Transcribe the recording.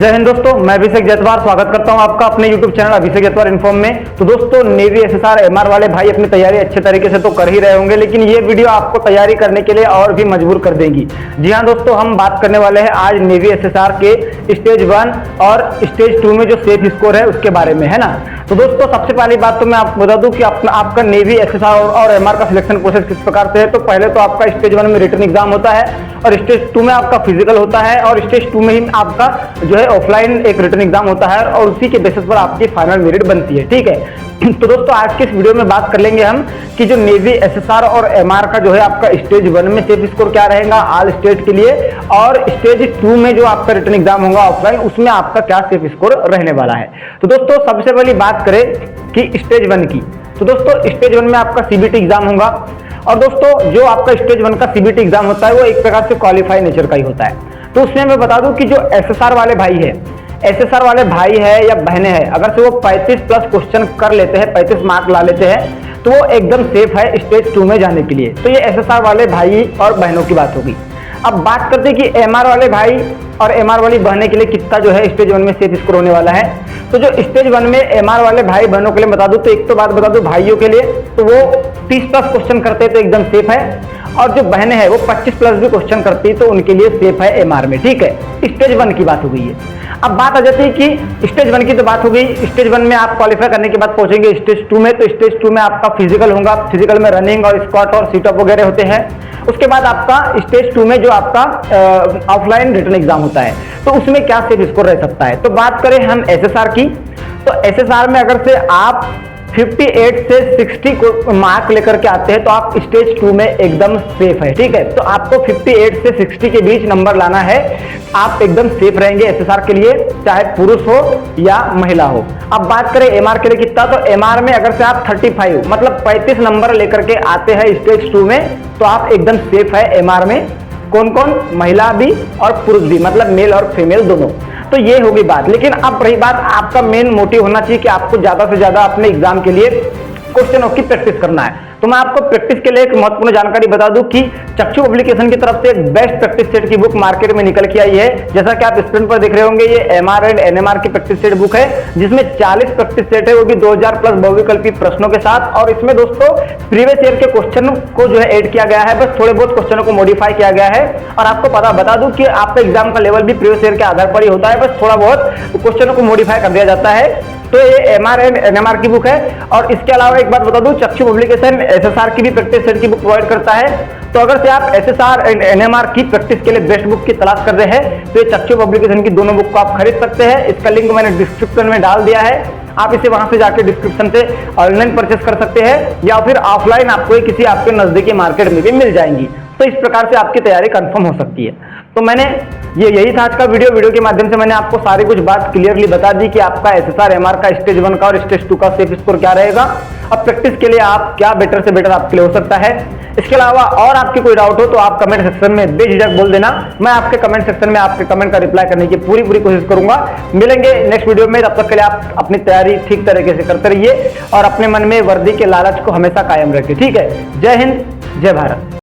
जय हिंद दोस्तों, मैं अभिषेक जैतवार स्वागत करता हूं आपका अपने YouTube चैनल अभिषेक जैतवार इन्फॉर्म में। तो दोस्तों, नेवी एसएसआर एमआर वाले भाई अपनी तैयारी अच्छे तरीके से तो कर ही रहे होंगे, लेकिन ये वीडियो आपको तैयारी करने के लिए और भी मजबूर कर देंगी। जी हां दोस्तों, हम बात करने वाले हैं आज नेवी एसएसआर के स्टेज 1 और स्टेज 2 में जो सेफ स्कोर है उसके बारे में, है ना। तो दोस्तों, सबसे पहली बात तो मैं आपको बता दूं कि आपका नेवी एसएसआर और एमआर का सिलेक्शन प्रोसेस किस प्रकार से है। तो पहले तो आपका स्टेज 1 में रिटन एग्जाम होता है और स्टेज 2 में आपका फिजिकल होता है और स्टेज 2 में ही आपका जो है ऑफलाइन एक रिटन एग्जाम होता है और उसी के बेसिस पर आपकी फाइनल मेरिट बनती है। ठीक है, तो दोस्तों आज के इस वीडियो में बात कर लेंगे हम कि जो नेवी एसएसआर और एमआर का जो है आपका स्टेज 1 में सेफ स्कोर क्या रहेगा ऑल स्टेट के लिए, और स्टेज 2 में जो आपका रिटन एग्जाम होगा ऑफलाइन उसमें आपका क्या सेफ स्कोर रहने वाला है। तो दोस्तों सबसे पहले बात करें कि स्टेज 1 की, तो दोस्तों स्टेज 1 में आपका सीबीटी एग्जाम होगा। और दोस्तों जो आपका स्टेज 1 का सीबीटी एग्जाम होता है वो एक प्रकार से क्वालिफाई नेचर का ही होता है। तो उसमें मैं बता दूं कि जो एसएसआर वाले भाई है, एसएसआर वाले भाई है या बहनें हैं, अगर से वो 35 प्लस क्वेश्चन कर लेते हैं, 35 मार्क ला लेते हैं, तो वो एकदम सेफ है स्टेज 2 में जाने के लिए। तो ये एसएसआर वाले भाई और बहनों की बात होगी। अब बात करते हैं कि एमआर वाले भाई और एमआर वाली बहनें के लिए कितना जो है स्टेज 1 में सेफ स्कोर होने वाला है। तो जो स्टेज 1 में एमआर वाले भाई बहनों के लिए बता दूं, तो एक तो बात बता दूं भाइयों के लिए, तो वो 30 प्लस क्वेश्चन करते हैं तो एकदम सेफ है, और जो बहनें हैं वो 25 प्लस भी क्वेश्चन करती है तो उनके लिए सेफ है एमआर में। ठीक है, स्टेज 1 की बात हो गई है। अब बात आ जाती है कि स्टेज 1 की तो बात हो गई, स्टेज 1 में आप क्वालिफाई करने के बाद पहुंचेंगे स्टेज 2 में। तो स्टेज 2 में आपका फिजिकल होगा, फिजिकल में रनिंग और स्क्वाट और सीटअप वगैरह होते हैं। उसके बाद आपका स्टेज 2 में जो आपका ऑफलाइन रिटन एग्जाम होता है, तो उसमें क्या सेफ स्कोर रह सकता है। तो बात करें हम एसएसआर की, तो एसएसआर में अगर से आप 58 से 60 को मार्क लेकर के आते हैं तो आप स्टेज 2 में एकदम सेफ है। ठीक है, तो आपको 58 से 60 के बीच नंबर लाना है, आप एकदम सेफ रहेंगे एसएसआर के लिए, चाहे पुरुष हो या महिला हो। अब बात करें एमआर के लिए कितना, तो एमआर में अगर से आप 35 मतलब 35 नंबर लेकर के आते हैं स्टेज 2 में तो आप एकदम सेफ है एमआर में। कौन कौन, महिला भी और पुरुष भी, मतलब मेल और फीमेल दोनों। तो ये होगी बात। लेकिन अब रही बात, आपका मेन मोटिव होना चाहिए कि आपको ज्यादा से ज्यादा अपने एग्जाम के लिए क्वेश्चनों की प्रैक्टिस करना है। तो मैं आपको प्रैक्टिस के लिए एक महत्वपूर्ण जानकारी बता दूं कि चक्षु पब्लिकेशन की तरफ से एक बेस्ट प्रैक्टिस सेट की बुक मार्केट में निकल के आई है। जैसा कि आप स्क्रीन पर देख रहे होंगे, ये एमआर एंड एनएमआर की प्रैक्टिस सेट बुक है, जिसमें 40 प्रैक्टिस सेट है, वो भी 2000 प्लस बहुविकल्पी प्रश्नों के साथ। और इसमें दोस्तों प्रीवियस ईयर के क्वेश्चन को जो है ऐड किया गया है, बस थोड़े बहुत क्वेश्चनों को मॉडिफाई किया गया है। और आपको बता दूं कि आपका एग्जाम का लेवल भी प्रीवियस ईयर के आधार पर ही होता है, बस थोड़ा बहुत क्वेश्चनों को मॉडिफाई कर दिया जाता है। तो ये एमआर एंड एनएमआर की बुक है। और इसके अलावा एक बात बता दूं, चक्षु पब्लिकेशन एसएसआर की भी प्रैक्टिस सेट की बुक प्रोवाइड करता है। तो अगर से आप एसएसआर एंड एनएमआर की प्रैक्टिस के लिए बेस्ट बुक की तलाश कर रहे हैं तो ये चक्षु पब्लिकेशन की दोनों बुक को आप खरीद सकते हैं। इसका लिंक मैंने डिस्क्रिप्शन में डाल दिया है, आप इसे वहां से जाकर डिस्क्रिप्शन से ऑनलाइन परचेस कर सकते हैं या फिर ऑफलाइन आपको किसी आपके नजदीकी मार्केट में भी मिल जाएंगी। तो इस प्रकार से आपकी तैयारी कंफर्म हो सकती है। तो मैंने यही था आज का वीडियो के माध्यम से मैंने आपको सारी कुछ बात क्लियरली बता दी कि आपका एसएसआर एमआर का स्टेज 1 का और स्टेज 2 का सेफ स्कोर क्या रहेगा। अब प्रैक्टिस के लिए आप क्या बेटर से बेटर आपके लिए हो सकता है। इसके अलावा और आपकी कोई डाउट हो तो आप कमेंट सेक्शन में बेझिझक बोल देना, मैं आपके कमेंट सेक्शन में आपके कमेंट का रिप्लाई करने की पूरी कोशिश करूंगा। मिलेंगे नेक्स्ट वीडियो में, तब तक के लिए आप अपनी तैयारी ठीक तरीके से करते रहिए और अपने मन में वर्दी के लालच को हमेशा कायम रखिए। ठीक है, जय हिंद, जय भारत।